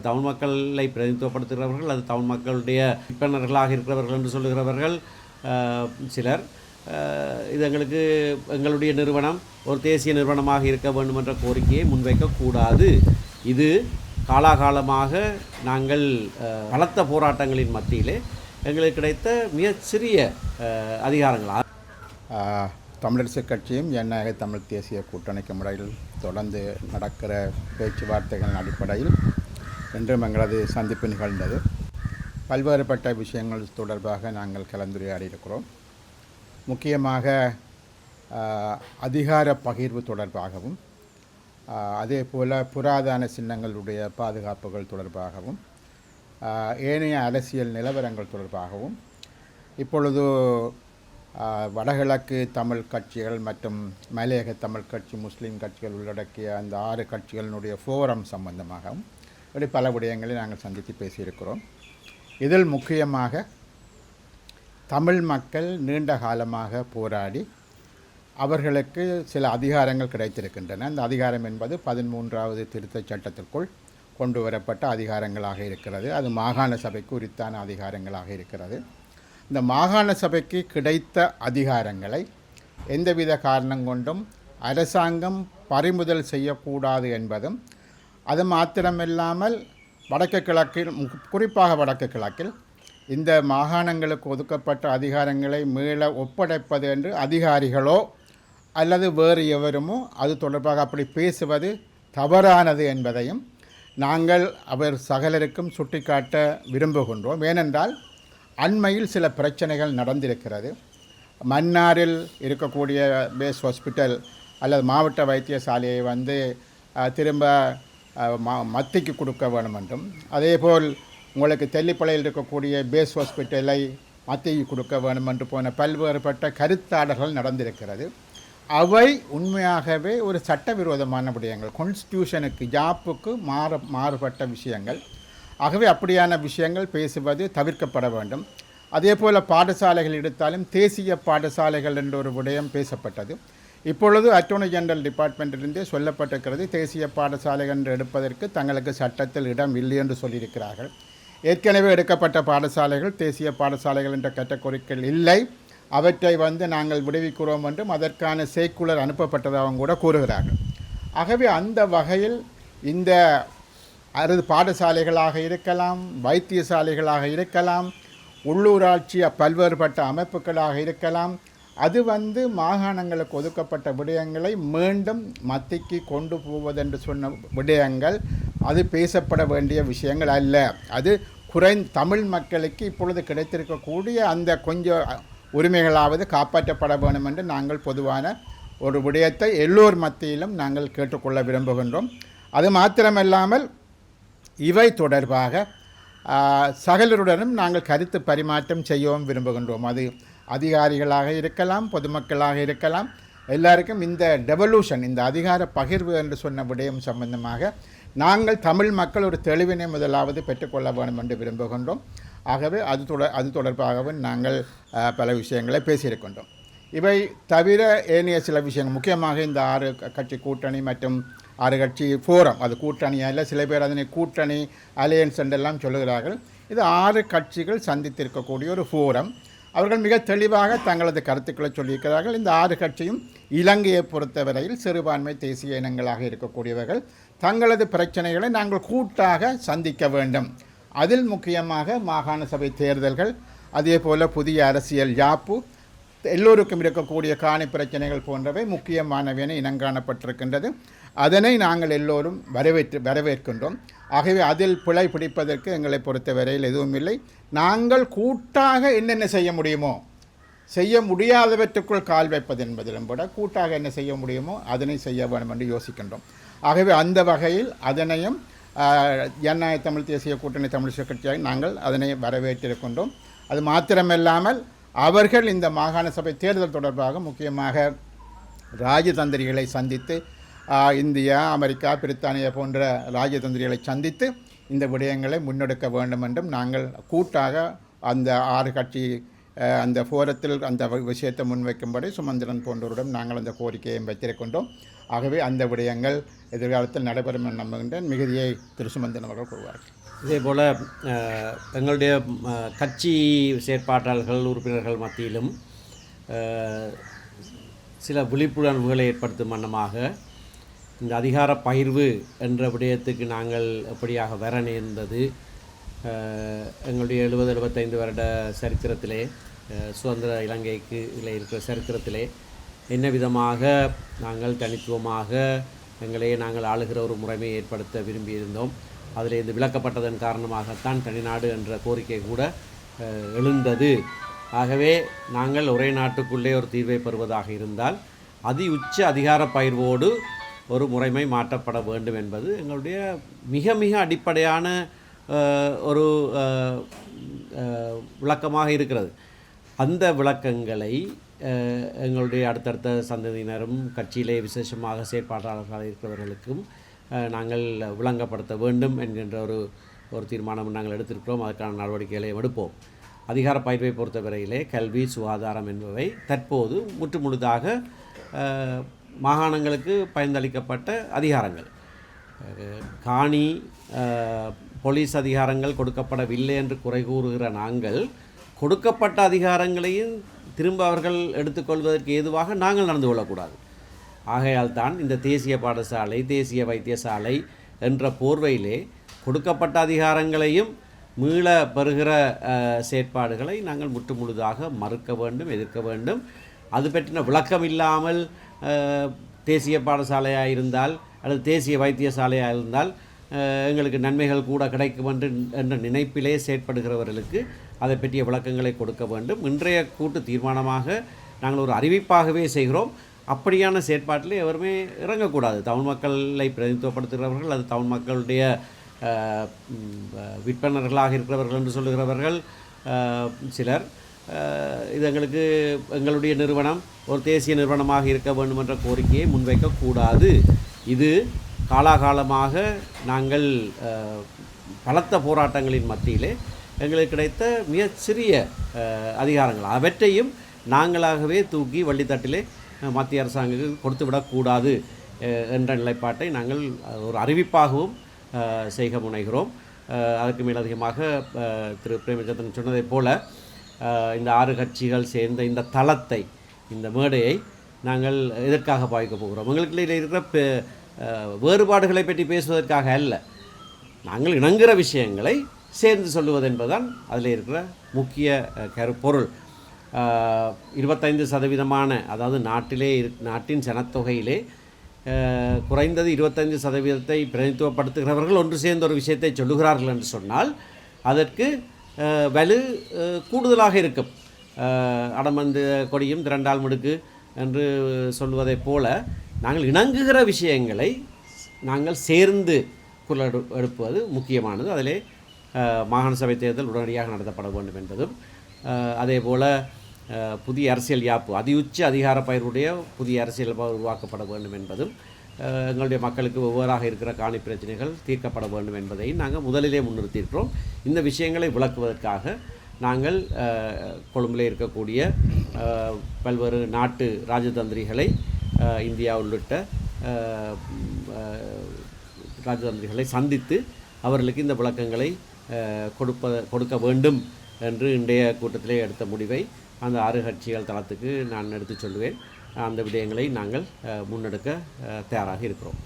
தமிழ் மக்களை பிரதிநிதித்துவப்படுத்துகிறவர்கள், அது தமிழ் மக்களுடைய உறுப்பினர்களாக இருக்கிறவர்கள் என்று சொல்லுகிறவர்கள் சிலர். இது எங்களுடைய நிறுவனம் ஒரு தேசிய நிறுவனமாக இருக்க வேண்டும் என்ற கோரிக்கையை முன்வைக்கக்கூடாது. இது காலாகாலமாக நாங்கள் பலத்த போராட்டங்களின் மத்தியிலே எங்களுக்கு கிடைத்த மிகச்சிறிய அதிகாரங்கள். தமிழரசுக் கட்சியும் ஜனநாயக தமிழ் தேசிய கூட்டணிக்கு முறையில் தொடர்ந்து நடக்கிற பேச்சுவார்த்தைகளின் அடிப்படையில் இன்றும் எங்களது சந்திப்பு நிகழ்ந்தது. பல்வேறுபட்ட விஷயங்கள் தொடர்பாக நாங்கள் கலந்துரையாடி இருக்கிறோம். முக்கியமாக அதிகார பகிர்வு தொடர்பாகவும், அதே போல் புராதன சின்னங்களுடைய பாதுகாப்புகள் தொடர்பாகவும், ஏனைய அரசியல் நிலவரங்கள் தொடர்பாகவும், இப்பொழுது வடகிழக்கு தமிழ் கட்சிகள் மற்றும் மலையக தமிழ் கட்சி, முஸ்லீம் கட்சிகள் உள்ளடக்கிய அந்த 6 கட்சிகளினுடைய ஃபோரம் சம்பந்தமாகவும் இப்படி பல விடயங்களை நாங்கள் சந்தித்து பேசியிருக்கிறோம். இதில் முக்கியமாக தமிழ் மக்கள் நீண்ட காலமாக போராடி அவர்களுக்கு சில அதிகாரங்கள் கிடைத்திருக்கின்றன. அந்த அதிகாரம் என்பது 13வது திருத்தச் சட்டத்திற்குள் கொண்டு வரப்பட்ட அதிகாரங்களாக இருக்கிறது. அது மாகாண சபைக்கு உரித்தான அதிகாரங்களாக இருக்கிறது. இந்த மாகாண சபைக்கு கிடைத்த அதிகாரங்களை எந்தவித காரணம் கொண்டும் அரசாங்கம் பறிமுதல் செய்யக்கூடாது என்பதும், அது மாத்திரமில்லாமல் வடக்கு கிழக்கில், குறிப்பாக வடக்கு கிழக்கில் இந்த மாகாணங்களுக்கு ஒதுக்கப்பட்ட அதிகாரங்களை மீள ஒப்படைப்பது என்று அதிகாரிகளோ அல்லது வேறு எவருமோ அது தொடர்பாக அப்படி பேசுவது தவறானது என்பதையும் நாங்கள் அவர் சகலருக்கும் சுட்டிக்காட்ட விரும்புகின்றோம். ஏனென்றால் அண்மையில் சில பிரச்சனைகள் நடந்திருக்கிறது. மன்னாரில் இருக்கக்கூடிய பேஸ் ஹாஸ்பிட்டல் அல்லது மாவட்ட வைத்தியசாலையை திரும்ப மத்திக்கு கொடுக்க வேண்டும் என்றும், அதேபோல் உங்களுக்கு தெல்லிப்பளையில் இருக்கக்கூடிய பேஸ் ஹாஸ்பிட்டலை மத்திக்கு கொடுக்க வேண்டும் என்று போன பல்வேறுபட்ட கருத்தாடல்கள் நடந்திருக்கிறது. அவை உண்மையாகவே ஒரு சட்டவிரோதமான விடயங்கள், கான்ஸ்டியூஷனுக்கு ஜாப்புக்கு மாறுபட்ட விஷயங்கள். ஆகவே அப்படியான விஷயங்கள் பேசுவது தவிர்க்கப்பட வேண்டும். அதே போல் பாடசாலைகள் எடுத்தாலும் தேசிய பாடசாலைகள் என்ற ஒரு விடயம் பேசப்பட்டது. இப்பொழுது அட்டர்னி ஜெனரல் டிபார்ட்மெண்ட்டிலிருந்தே சொல்லப்பட்டிருக்கிறது, தேசிய பாடசாலைகள் என்று எடுப்பதற்கு தங்களுக்கு சட்டத்தில் இடம் இல்லை என்று சொல்லியிருக்கிறார்கள். ஏற்கனவே எடுக்கப்பட்ட பாடசாலைகள் தேசிய பாடசாலைகள் என்ற கேட்டகோரிகள் இல்லை, அவற்றை நாங்கள் விடுவிக்கிறோம் என்றும் அதற்கான சேக்குலர் அனுப்பப்பட்டதாகவும் கூட கூறுகிறார்கள். ஆகவே அந்த வகையில் இந்த பாடசாலைகளாக இருக்கலாம், வைத்தியசாலைகளாக இருக்கலாம், உள்ளூராட்சி பல்வேறுபட்ட அமைப்புகளாக இருக்கலாம், அது மாகாணங்களுக்கு ஒதுக்கப்பட்ட விடயங்களை மீண்டும் மத்திக்கு கொண்டு போவதென்று சொன்ன விடயங்கள் அது பேசப்பட வேண்டிய விஷயங்கள் அல்ல. அது தமிழ் மக்களுக்கு இப்பொழுது கிடைத்திருக்கக்கூடிய அந்த கொஞ்சம் உரிமைகளாவது காப்பாற்றப்பட வேண்டும் என்று நாங்கள் பொதுவான ஒரு விடயத்தை எல்லோர் மத்தியிலும் நாங்கள் கேட்டுக்கொள்ள விரும்புகின்றோம். அது மாத்திரமல்லாமல் இவை தொடர்பாக சகலருடனும் நாங்கள் கருத்து பரிமாற்றம் செய்யவும் விரும்புகின்றோம். அது அதிகாரிகளாக இருக்கலாம், பொதுமக்களாக இருக்கலாம், எல்லாருக்கும் இந்த டெவல்யூஷன், இந்த அதிகார பகிர்வு என்று சொன்ன விடயம் சம்பந்தமாக நாங்கள் தமிழ் மக்கள் ஒரு தெளிவினை முதலாவது பெற்றுக்கொள்ள வேண்டும் என்று விரும்புகின்றோம். ஆகவே அது தொடர்பாகவும் நாங்கள் பல விஷயங்களை பேசியிருக்கின்றோம். இவை தவிர ஏனைய சில விஷயங்கள், முக்கியமாக இந்த 6 கட்சி கூட்டணி மற்றும் 6 கட்சி ஃபோரம், அது கூட்டணியாக, சில பேர் அதனை கூட்டணி அலையன்ஸ் என்றெல்லாம் சொல்லுகிறார்கள். இது 6 கட்சிகள் சந்தித்திருக்கக்கூடிய ஒரு ஃபோரம். அவர்கள் மிக தெளிவாக தங்களது கருத்துக்களை சொல்லியிருக்கிறார்கள். இந்த 6 கட்சியும் இலங்கையை பொறுத்தவரையில் சிறுபான்மை தேசிய இனங்களாக இருக்கக்கூடியவர்கள் தங்களது பிரச்சனைகளை நாங்கள் கூட்டாக சந்திக்க வேண்டும். அதில் முக்கியமாக மாகாண சபை தேர்தல்கள், அதே போல் புதிய அரசியல் யாப்பு, எல்லோருக்கும் இருக்கக்கூடிய காணி பிரச்சனைகள் போன்றவை முக்கியமானவென இனங்காணப்பட்டிருக்கின்றது. அதனை நாங்கள் எல்லோரும் வரவேற்கின்றோம். ஆகவே அதில் பிழை பிடிப்பதற்கு எங்களை பொறுத்தவரையில் எதுவும் இல்லை. நாங்கள் கூட்டாக என்னென்ன செய்ய முடியுமோ, செய்ய முடியாதவற்றுக்குள் கால் வைப்பது என்பதிலும் கூட கூட்டாக என்ன செய்ய முடியுமோ அதனை செய்ய வேண்டும் என்று யோசிக்கின்றோம். ஆகவே அந்த வகையில் அதனையும் ஜனநாயக தமிழ் தேசிய கூட்டணி தமிழ் கட்சியாக நாங்கள் அதனை வரவேற்றிருக்கின்றோம். அது மாத்திரமில்லாமல் அவர்கள் இந்த மாகாண சபை தேர்தல் தொடர்பாக முக்கியமாக ராஜதந்திரிகளை சந்தித்து, இந்தியா, அமெரிக்கா, பிரித்தானியா போன்ற ராஜதந்திரிகளை சந்தித்து இந்த விடயங்களை முன்னெடுக்க வேண்டும் என்றும் நாங்கள் கூட்டாக அந்த 6 கட்சி அந்த ஃபோரத்தில் அந்த விஷயத்தை முன்வைக்கும்படி சுமந்திரன் போன்றவரிடம் நாங்கள் அந்த கோரிக்கையை வைத்திருக்கின்றோம். ஆகவே அந்த விடயங்கள் எதிர்காலத்தில் நடைபெறும் என நம்புகின்றேன். மிகுதியை திரு சுமந்திரன் அவர்கள் கூறுவார்கள். இதேபோல் எங்களுடைய கட்சி செயற்பாட்டாளர்கள் உறுப்பினர்கள் மத்தியிலும் சில விழிப்புணர்வுகளை ஏற்படுத்தும் வண்ணமாக இந்த அதிகார பகிர்வு என்ற விடயத்துக்கு நாங்கள் எப்படியாக வர நேர்ந்தது, எங்களுடைய 70-75 வருட சரித்திரத்திலே, சுதந்திர இலங்கைக்கு இதில் இருக்கிற சரித்திரத்திலே என்ன விதமாக நாங்கள் தனித்துவமாக எங்களையே நாங்கள் ஆளுகிற ஒரு முறைமையை ஏற்படுத்த விரும்பியிருந்தோம். அதில் இது விளக்கப்பட்டதன் காரணமாகத்தான் தனிநாடு என்ற கோரிக்கை கூட எழுந்தது. ஆகவே நாங்கள் ஒரே நாட்டுக்குள்ளே ஒரு தீர்வை பெறுவதாக இருந்தால் உச்ச அதிகார பகிர்வோடு ஒரு முறைமை மாற்றப்பட வேண்டும் என்பது எங்களுடைய மிக மிக அடிப்படையான ஒரு விளக்கமாக இருக்கிறது. அந்த விளக்கங்களை எங்களுடைய அடுத்தடுத்த சந்ததியினரும் கட்சியிலே விசேஷமாக செயற்பாட்டாளர்களாக இருக்கிறவர்களுக்கும் நாங்கள் விளங்கப்படுத்த வேண்டும் என்கின்ற ஒரு தீர்மானம் நாங்கள் எடுத்திருக்கிறோம். அதற்கான நடவடிக்கைகளை எடுப்போம். அதிகார பயிர்வை பொறுத்தவரையிலே கல்வி, சுகாதாரம் என்பவை தற்போது முற்றுமுழுதாக மாகாணங்களுக்கு பயந்தளிக்கப்பட்ட அதிகாரங்கள். காணி, போலீஸ் அதிகாரங்கள் கொடுக்கப்படவில்லை என்று குறை கூறுகிற நாங்கள் கொடுக்கப்பட்ட அதிகாரங்களையும் திரும்ப அவர்கள் எடுத்துக்கொள்வதற்கு ஏதுவாக நாங்கள் நடந்து கொள்ளக்கூடாது. ஆகையால் தான் இந்த தேசிய பாடசாலை, தேசிய வைத்தியசாலை என்ற போர்வையிலே கொடுக்கப்பட்ட அதிகாரங்களையும் மீள பெறுகிற செயற்பாடுகளை நாங்கள் முற்றுமுழுதாக மறுக்க வேண்டும், எதிர்க்க வேண்டும். அது பற்றின விளக்கம் இல்லாமல் தேசிய பாடசாலையாக இருந்தால் அல்லது தேசிய வைத்தியசாலையாக இருந்தால் எங்களுக்கு நன்மைகள் கூட கிடைக்கும் என்ற நினைப்பிலே செயற்படுகிறவர்களுக்கு அதை பற்றிய விளக்கங்களை கொடுக்க வேண்டும். இன்றைய கூட்டு தீர்மானமாக நாங்கள் ஒரு அறிவிப்பாகவே செய்கிறோம். அப்படியான செயற்பாட்டில் எவருமே இறங்கக்கூடாது. தமிழ் மக்களை பிரதிநிதித்துவப்படுத்துகிறவர்கள், அது தமிழ் மக்களுடைய விற்பனர்களாக இருக்கிறவர்கள் என்று சொல்லுகிறவர்கள் சிலர், இது எங்களுடைய நிறுவனம் ஒரு தேசிய நிறுவனமாக இருக்க வேண்டும் என்ற கோரிக்கையை முன்வைக்கக்கூடாது. இது காலாகாலமாக நாங்கள் பலத்த போராட்டங்களின் மத்தியிலே எங்களுக்கு கிடைத்த மிகச்சிறிய அதிகாரங்கள், அவற்றையும் நாங்களாகவே தூக்கி வள்ளித்தட்டிலே மத்திய அரசாங்கத்துக்கு கொடுத்து விடக்கூடாது என்ற நிலைப்பாட்டை நாங்கள் ஒரு அறிவிப்பாகவும் செய்க முனைகிறோம். அதற்கு மேலதிகமாக திரு பிரேமச்சந்திரன் சொன்னதைப் போல இந்த 6 கட்சிகள் சேர்ந்த இந்த தளத்தை, இந்த மேடையை நாங்கள் எதற்காக பாய்க்க போகிறோம்? எங்களுக்கு இருக்கிற வேறுபாடுகளை பற்றி பேசுவதற்காக அல்ல, நாங்கள் இணங்குகிற விஷயங்களை சேர்ந்து சொல்லுவது என்பதுதான் அதில் இருக்கிற முக்கிய கருப்பொருள். 25% அதாவது நாட்டின் சனத்தொகையிலே குறைந்தது 25% பிரதிநிதித்துவப்படுத்துகிறவர்கள் ஒன்று சேர்ந்த ஒரு விஷயத்தை சொல்லுகிறார்கள் என்று சொன்னால் அதற்கு வலு கூடுதலாக இருக்கும். அடமந்து கொடியும் திரண்டால் முடுக்கு என்று சொல்வதைப் போல நாங்கள் இணங்குகிற விஷயங்களை நாங்கள் சேர்ந்து குரல் எடுப்பது முக்கியமானது. அதிலே மாகாண சபை தேர்தல் உடனடியாக நடத்தப்பட வேண்டும் என்பதும், அதே போல் புதிய அரசியல் யாப்பு உச்ச அதிகார பயிர்வுடைய புதிய அரசியல் உருவாக்கப்பட வேண்டும் என்பதும், எங்களுடைய மக்களுக்கு ஒவ்வொருவராக இருக்கிற காணி பிரச்சனைகள் தீர்க்கப்பட வேண்டும் என்பதை நாங்கள் முதலிலே முன்னிறுத்தியிருக்கிறோம். இந்த விஷயங்களை விளக்குவதற்காக நாங்கள் கொழும்பில் இருக்கக்கூடிய பல்வேறு நாட்டு ராஜதந்திரிகளை, இந்தியா உள்ளிட்ட ராஜதந்திரிகளை சந்தித்து அவர்களுக்கு இந்த விளக்கங்களை கொடுக்க வேண்டும் என்று இன்றைய கூட்டத்திலே எடுத்த முடிவை அந்த 6 கட்சிகள் தளத்துக்கு நான் எடுத்து சொல்லுவேன். அந்த விடயங்களை நாங்கள் முன்னெடுக்க தயாராக இருக்கிறோம்.